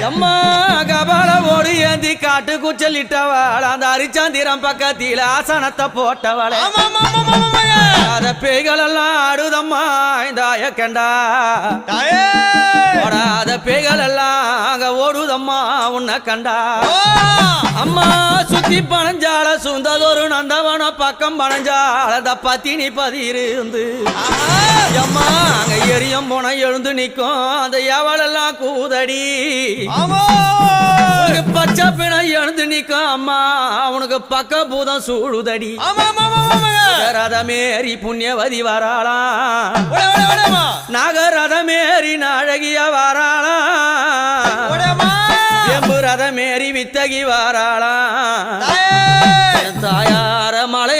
அம்மா கபால ஓடி ஏந்தி காட்டு குச்சலிட்டவள் அந்த அரிச்சாந்திரம் பக்கத்தில ஆசனத்தை போட்டவளே அத பேய்கள் எல்லாம் ஆடுதம்மா இந்த ஆயக்கண்டா ஓடாத பேய்கள் எல்லாம் அங்க ஓடுதம்மா உன்னை கண்டா அம்மா சுத்தி பணஞ்சால சுந்ததொரு நந்தவன பக்கம் பணஞ்சால பத்தினி பதிருந்து அம்மா அங்க எரியம் போன எழுந்து நிக்கும் அந்த எவளெல்லாம் கூதடி பச்சை பிணை எழுந்து நிக்கும் அம்மா அவனுக்கு பக்க பூதம் சூழுதடி ரதமேரி புண்ணியவதி வராளாம் நாகரதமேரி நாழகிய வராளாம் எம்பு ரதமேரி வித்தகி வராளாம் தாயார மலை